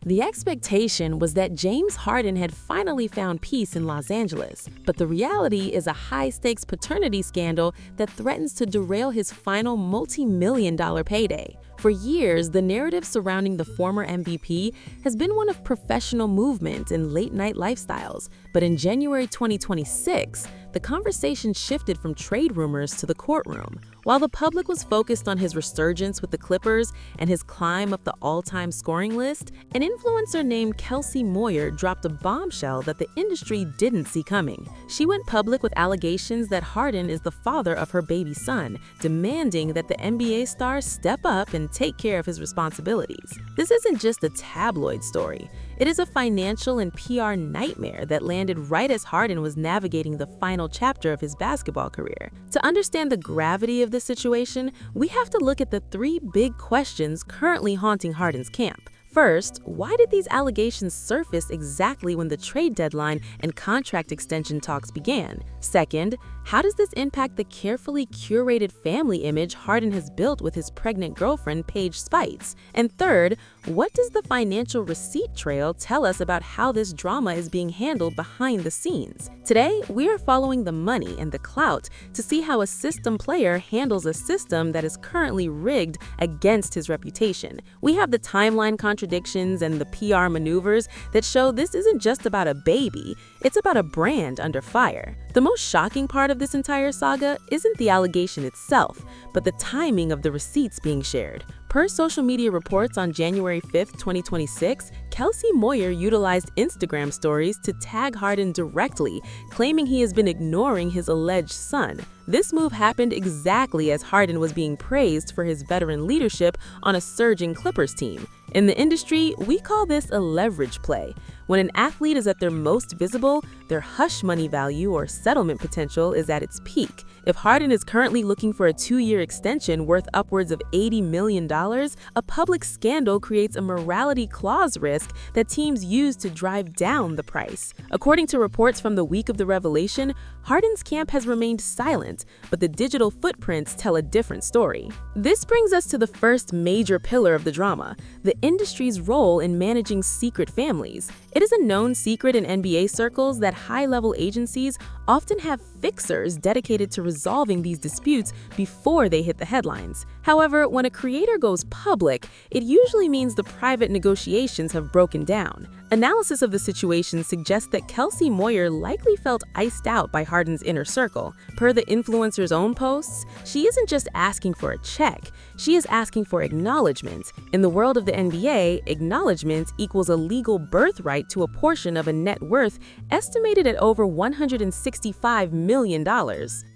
The expectation was that James Harden had finally found peace in Los Angeles, but the reality is a high-stakes paternity scandal that threatens to derail his final multi-million-dollar payday. For years, the narrative surrounding the former MVP has been one of professional movement and late-night lifestyles, but in January 2026, the conversation shifted from trade rumors to the courtroom. While the public was focused on his resurgence with the Clippers and his climb up the all-time scoring list, an influencer named Kelsea Moyer dropped a bombshell that the industry didn't see coming. She went public with allegations that Harden is the father of her baby son, demanding that the NBA star step up and take care of his responsibilities. This isn't just a tabloid story. It is a financial and PR nightmare that landed right as Harden was navigating the final chapter of his basketball career. To understand the gravity of this situation, we have to look at the three big questions currently haunting Harden's camp. First, why did these allegations surface exactly when the trade deadline and contract extension talks began? Second, how does this impact the carefully curated family image Harden has built with his pregnant girlfriend Paige Spites? And third, what does the financial receipt trail tell us about how this drama is being handled behind the scenes? Today, we are following the money and the clout to see how a system player handles a system that is currently rigged against his reputation. We have the timeline contradictions and the PR maneuvers that show this isn't just about a baby, it's about a brand under fire. The most shocking part of this entire saga isn't the allegation itself, but the timing of the receipts being shared. Per social media reports on January 5, 2026, Kelsea Moyer utilized Instagram stories to tag Harden directly, claiming he has been ignoring his alleged son. This move happened exactly as Harden was being praised for his veteran leadership on a surging Clippers team. In the industry, we call this a leverage play. When an athlete is at their most visible, their hush money value or settlement potential is at its peak. If Harden is currently looking for a 2-year extension worth upwards of $80 million, a public scandal creates a morality clause risk that teams use to drive down the price. According to reports from the week of the revelation, Harden's camp has remained silent, but the digital footprints tell a different story. This brings us to the first major pillar of the drama, the industry's role in managing secret families. It is a known secret in NBA circles that high-level agencies often have fixers dedicated to resolving these disputes before they hit the headlines. However, when a creator goes public, it usually means the private negotiations have broken down. Analysis of the situation suggests that Kelsea Moyer likely felt iced out by Harden's inner circle. Per the influencer's own posts, she isn't just asking for a check, she is asking for acknowledgement. In the world of the NBA, acknowledgement equals a legal birthright to a portion of a net worth estimated at over $165 million.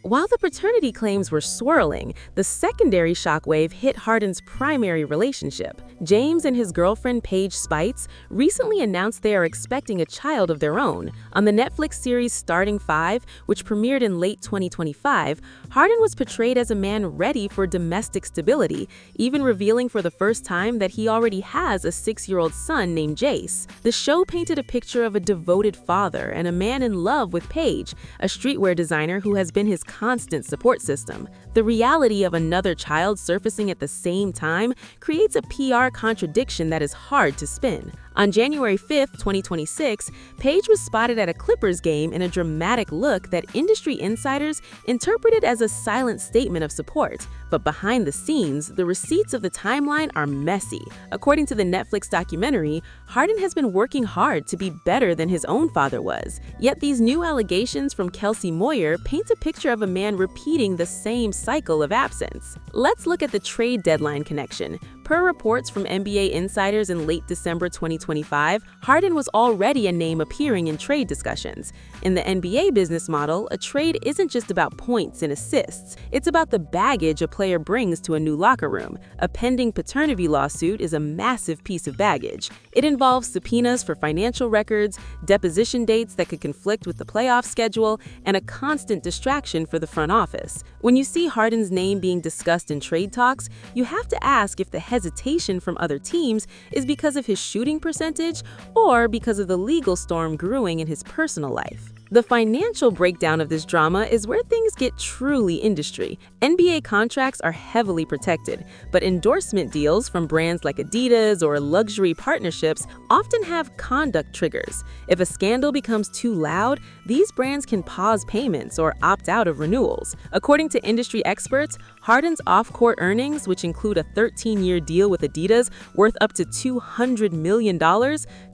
While the paternity claims were swirling, the secondary shockwave hit Harden's primary relationship. James and his girlfriend Paige Spites recently announced they are expecting a child of their own. On the Netflix series Starting 5, which premiered in late 2025, Harden was portrayed as a man ready for domestic stability, even revealing for the first time that he already has a 6-year-old son named Jace. The show painted a picture of a devoted father and a man in love with Paige, a streetwear designer who has been his constant support system. The reality of another child surfacing at the same time creates a PR contradiction that is hard to spin. On January 5, 2026, Paige was spotted at a Clippers game in a dramatic look that industry insiders interpreted as a silent statement of support. But behind the scenes, the receipts of the timeline are messy. According to the Netflix documentary, Harden has been working hard to be better than his own father was. Yet these new allegations from Kelsea Moyer paint a picture of a man repeating the same cycle of absence. Let's look at the trade deadline connection. Per reports from NBA insiders in late December 2025, Harden was already a name appearing in trade discussions. In the NBA business model, a trade isn't just about points and assists. It's about the baggage a player brings to a new locker room. A pending paternity lawsuit is a massive piece of baggage. It involves subpoenas for financial records, deposition dates that could conflict with the playoff schedule, and a constant distraction for the front office. When you see Harden's name being discussed in trade talks, you have to ask if the hesitation from other teams is because of his shooting percentage or because of the legal storm brewing in his personal life. The financial breakdown of this drama is where things get truly industry. NBA contracts are heavily protected, but endorsement deals from brands like Adidas or luxury partnerships often have conduct triggers. If a scandal becomes too loud, these brands can pause payments or opt out of renewals. According to industry experts, Harden's off-court earnings, which include a 13-year deal with Adidas worth up to $200 million,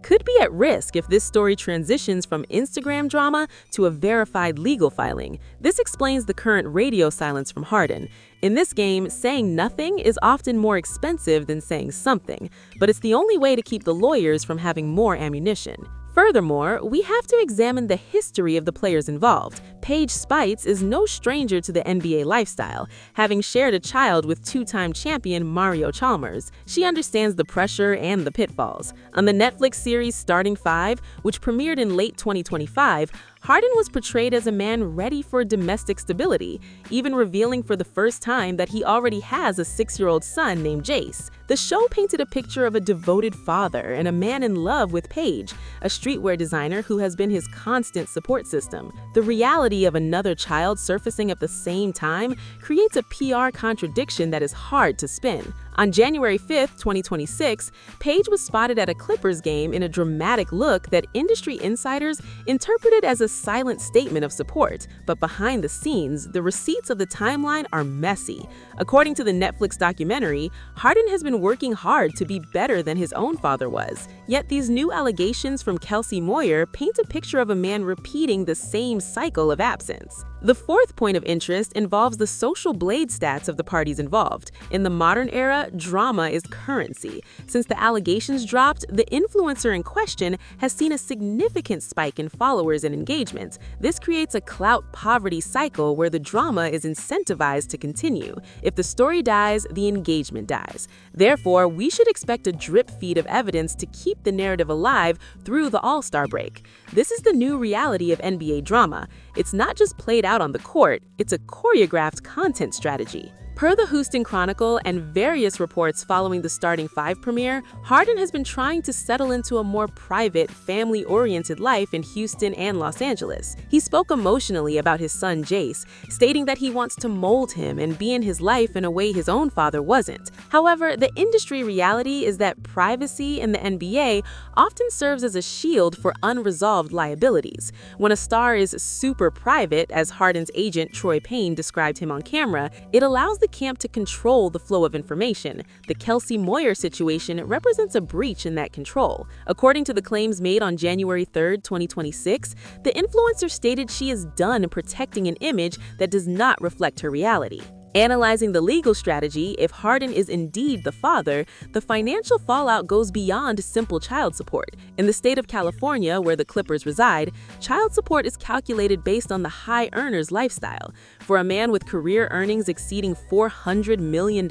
could be at risk if this story transitions from Instagram drama to a verified legal filing. This explains the current radio silence from Harden. In this game, saying nothing is often more expensive than saying something, but it's the only way to keep the lawyers from having more ammunition. Furthermore, we have to examine the history of the players involved. Paige Spites is no stranger to the NBA lifestyle, having shared a child with two-time champion Mario Chalmers. She understands the pressure and the pitfalls. On the Netflix series Starting Five, which premiered in late 2025, Harden was portrayed as a man ready for domestic stability, even revealing for the first time that he already has a 6-year-old son named Jace. The show painted a picture of a devoted father and a man in love with Paige, a streetwear designer who has been his constant support system. The reality of another child surfacing at the same time creates a PR contradiction that is hard to spin. On January 5, 2026, Paige was spotted at a Clippers game in a dramatic look that industry insiders interpreted as a silent statement of support. But behind the scenes, the receipts of the timeline are messy. According to the Netflix documentary, Harden has been working hard to be better than his own father was. Yet these new allegations from Kelsea Moyer paint a picture of a man repeating the same cycle of absence. The fourth point of interest involves the social blade stats of the parties involved. In the modern era, drama is currency. Since the allegations dropped, the influencer in question has seen a significant spike in followers and engagement. This creates a clout poverty cycle where the drama is incentivized to continue. If the story dies, the engagement dies. Therefore, we should expect a drip feed of evidence to keep the narrative alive through the All-Star break. This is the new reality of NBA drama. It's not just played out on the court, it's a choreographed content strategy. Per the Houston Chronicle and various reports following the Starting Five premiere, Harden has been trying to settle into a more private, family-oriented life in Houston and Los Angeles. He spoke emotionally about his son Jace, stating that he wants to mold him and be in his life in a way his own father wasn't. However, the industry reality is that privacy in the NBA often serves as a shield for unresolved liabilities. When a star is super private, as Harden's agent Troy Payne described him on camera, it allows the camp to control the flow of information. The Kelsea Moyer situation represents a breach in that control. According to the claims made on January 3, 2026, the influencer stated she is done protecting an image that does not reflect her reality. Analyzing the legal strategy, if Harden is indeed the father, the financial fallout goes beyond simple child support. In the state of California, where the Clippers reside, child support is calculated based on the high earner's lifestyle. For a man with career earnings exceeding $400 million,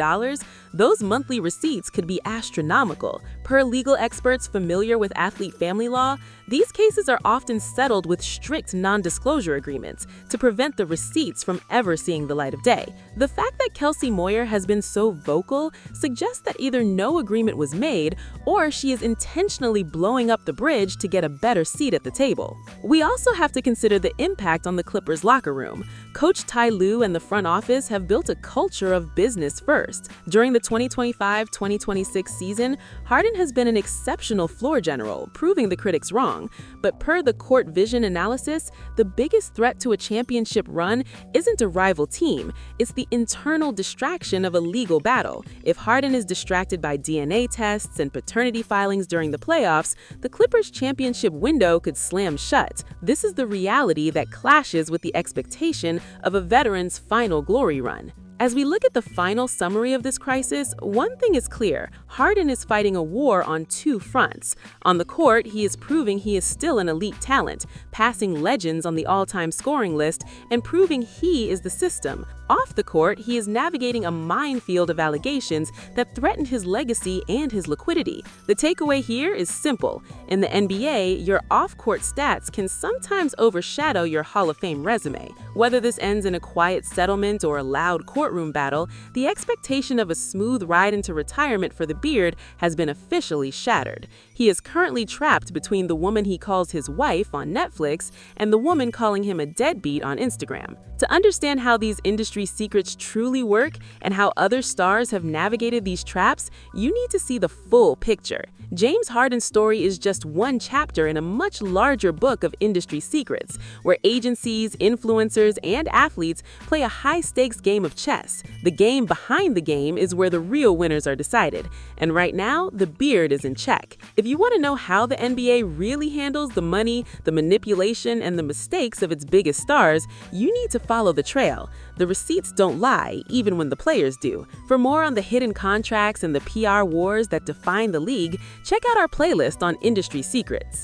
those monthly receipts could be astronomical. Per legal experts familiar with athlete family law, these cases are often settled with strict non-disclosure agreements to prevent the receipts from ever seeing the light of day. The fact that Kelsea Moyer has been so vocal suggests that either no agreement was made or she is intentionally blowing up the bridge to get a better seat at the table. We also have to consider the impact on the Clippers locker room. Coach Ty Lue and the front office have built a culture of business first. During the 2025-2026 season, Harden has been an exceptional floor general, proving the critics wrong. But per the Court Vision analysis, the biggest threat to a championship run isn't a rival team, it's the internal distraction of a legal battle. If Harden is distracted by DNA tests and paternity filings during the playoffs, the Clippers' championship window could slam shut. This is the reality that clashes with the expectation of a veteran's final glory run. As we look at the final summary of this crisis, one thing is clear: Harden is fighting a war on two fronts. On the court, he is proving he is still an elite talent, passing legends on the all-time scoring list and proving he is the system. Off the court, he is navigating a minefield of allegations that threaten his legacy and his liquidity. The takeaway here is simple. In the NBA, your off-court stats can sometimes overshadow your Hall of Fame resume. Whether this ends in a quiet settlement or a loud courtroom battle, the expectation of a smooth ride into retirement for the Beard has been officially shattered. He is currently trapped between the woman he calls his wife on Netflix and the woman calling him a deadbeat on Instagram. To understand how these industry secrets truly work and how other stars have navigated these traps, you need to see the full picture. James Harden's story is just one chapter in a much larger book of industry secrets, where agencies, influencers, and athletes play a high-stakes game of chess. The game behind the game is where the real winners are decided, and right now, the beard is in check. If you want to know how the NBA really handles the money, the manipulation, and the mistakes of its biggest stars, you need to follow the trail. The receipts don't lie, even when the players do. For more on the hidden contracts and the PR wars that define the league, check out our playlist on industry secrets.